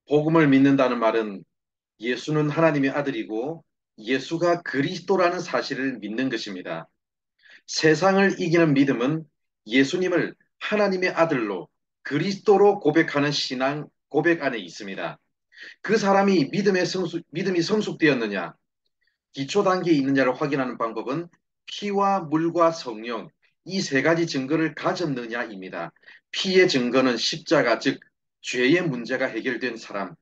복음을 믿는다는 말은 예수는 하나님의 아들이고 예수가 그리스도라는 사실을 믿는 것입니다. 세상을 이기는 믿음은 예수님을 하나님의 아들로 그리스도로 고백하는 신앙 고백 안에 있습니다. 그 사람이 믿음이 성숙되었느냐, 기초 단계에 있느냐를 확인하는 방법은 피와 물과 성령, 이 세 가지 증거를 가졌느냐입니다. 피의 증거는 십자가, 즉 죄의 문제가 해결된 사람,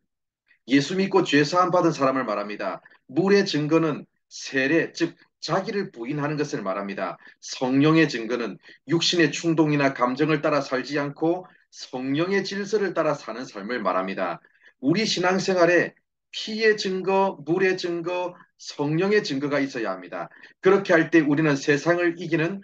예수 믿고 죄 사함 받은 사람을 말합니다. 물의 증거는 세례, 즉 자기를 부인하는 것을 말합니다. 성령의 증거는 육신의 충동이나 감정을 따라 살지 않고 성령의 질서를 따라 사는 삶을 말합니다. 우리 신앙생활에 피의 증거, 물의 증거, 성령의 증거가 있어야 합니다. 그렇게 할 때 우리는 세상을 이기는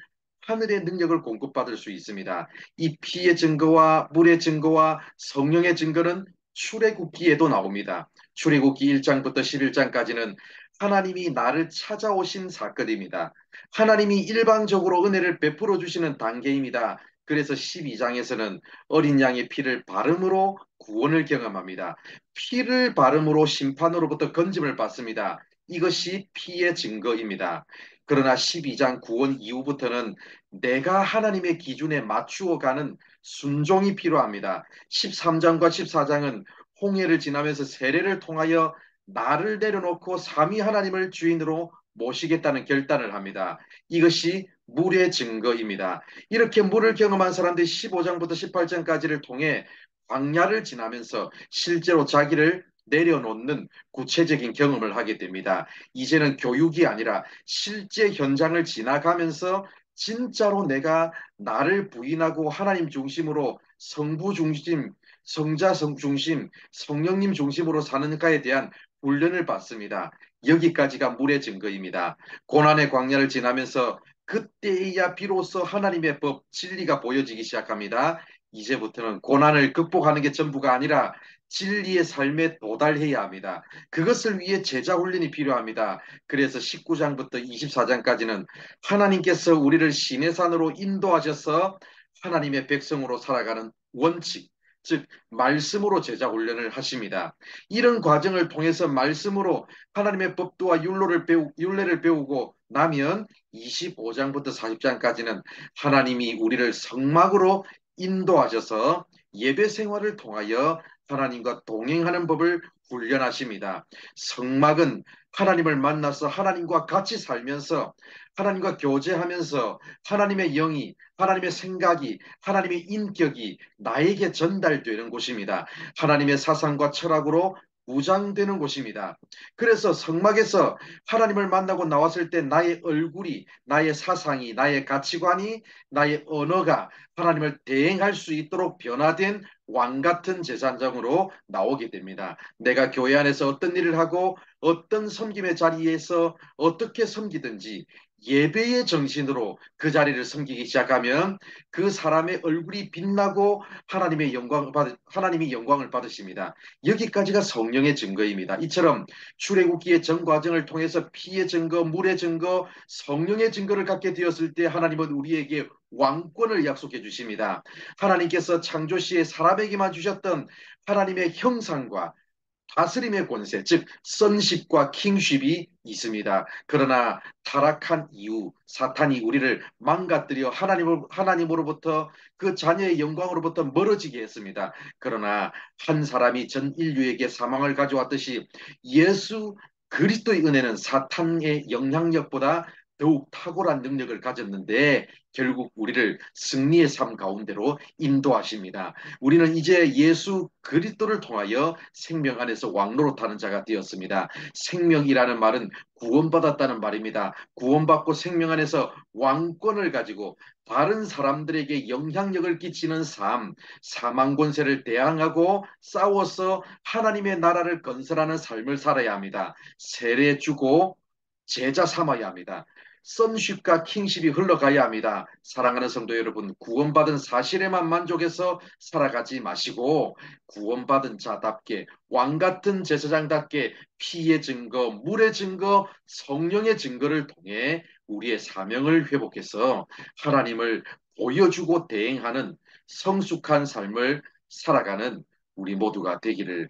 하늘의 능력을 공급받을 수 있습니다. 이 피의 증거와 물의 증거와 성령의 증거는 출애굽기에도 나옵니다. 출애굽기 1장부터 11장까지는 하나님이 나를 찾아오신 사건입니다. 하나님이 일방적으로 은혜를 베풀어 주시는 단계입니다. 그래서 12장에서는 어린 양의 피를 바름으로 구원을 경험합니다. 피를 바름으로 심판으로부터 건짐을 받습니다. 이것이 피의 증거입니다. 그러나 12장 구원 이후부터는 내가 하나님의 기준에 맞추어 가는 순종이 필요합니다. 13장과 14장은 홍해를 지나면서 세례를 통하여 나를 내려놓고 삼위 하나님을 주인으로 모시겠다는 결단을 합니다. 이것이 물의 증거입니다. 이렇게 물을 경험한 사람들이 15장부터 18장까지를 통해 광야를 지나면서 실제로 자기를 내려놓는 구체적인 경험을 하게 됩니다. 이제는 교육이 아니라 실제 현장을 지나가면서 진짜로 내가 나를 부인하고 하나님 중심으로 성부 중심, 성자 성 중심, 성령님 중심으로 사는가에 대한 훈련을 받습니다. 여기까지가 물의 증거입니다. 고난의 광야를 지나면서 그때야 비로소 하나님의 법, 진리가 보여지기 시작합니다. 이제부터는 고난을 극복하는 게 전부가 아니라 진리의 삶에 도달해야 합니다. 그것을 위해 제자 훈련이 필요합니다. 그래서 19장부터 24장까지는 하나님께서 우리를 시내산으로 인도하셔서 하나님의 백성으로 살아가는 원칙, 즉 말씀으로 제자 훈련을 하십니다. 이런 과정을 통해서 말씀으로 하나님의 법도와 율례를 배우고 나면 25장부터 40장까지는 하나님이 우리를 성막으로 인도하셔서 예배 생활을 통하여 하나님과 동행하는 법을 훈련하십니다. 성막은 하나님을 만나서 하나님과 같이 살면서 하나님과 교제하면서 하나님의 영이, 하나님의 생각이, 하나님의 인격이 나에게 전달되는 곳입니다. 하나님의 사상과 철학으로 무장되는 곳입니다. 그래서 성막에서 하나님을 만나고 나왔을 때 나의 얼굴이, 나의 사상이, 나의 가치관이, 나의 언어가 하나님을 대행할 수 있도록 변화된 왕 같은 제사장으로 나오게 됩니다. 내가 교회 안에서 어떤 일을 하고 어떤 섬김의 자리에서 어떻게 섬기든지 예배의 정신으로 그 자리를 섬기기 시작하면 그 사람의 얼굴이 빛나고 하나님이 영광을 받으십니다. 여기까지가 성령의 증거입니다. 이처럼 출애굽기의 전 과정을 통해서 피의 증거, 물의 증거, 성령의 증거를 갖게 되었을 때 하나님은 우리에게 왕권을 약속해 주십니다. 하나님께서 창조 시에 사람에게만 주셨던 하나님의 형상과 다스림의 권세, 즉 선십과 킹십이 있습니다. 그러나 타락한 이후 사탄이 우리를 망가뜨려 하나님으로부터 그 자녀의 영광으로부터 멀어지게 했습니다. 그러나 한 사람이 전 인류에게 사망을 가져왔듯이 예수 그리스도의 은혜는 사탄의 영향력보다 더욱 탁월한 능력을 가졌는데 결국 우리를 승리의 삶 가운데로 인도하십니다. 우리는 이제 예수 그리스도를 통하여 생명 안에서 왕노릇하는 자가 되었습니다. 생명이라는 말은 구원받았다는 말입니다. 구원받고 생명 안에서 왕권을 가지고 다른 사람들에게 영향력을 끼치는 삶, 사망 권세를 대항하고 싸워서 하나님의 나라를 건설하는 삶을 살아야 합니다. 세례 주고 제자 삼아야 합니다. 선십과 킹십이 흘러가야 합니다. 사랑하는 성도 여러분, 구원받은 사실에만 만족해서 살아가지 마시고 구원받은 자답게 왕 같은 제사장답게 피의 증거, 물의 증거, 성령의 증거를 통해 우리의 사명을 회복해서 하나님을 보여주고 대행하는 성숙한 삶을 살아가는 우리 모두가 되기를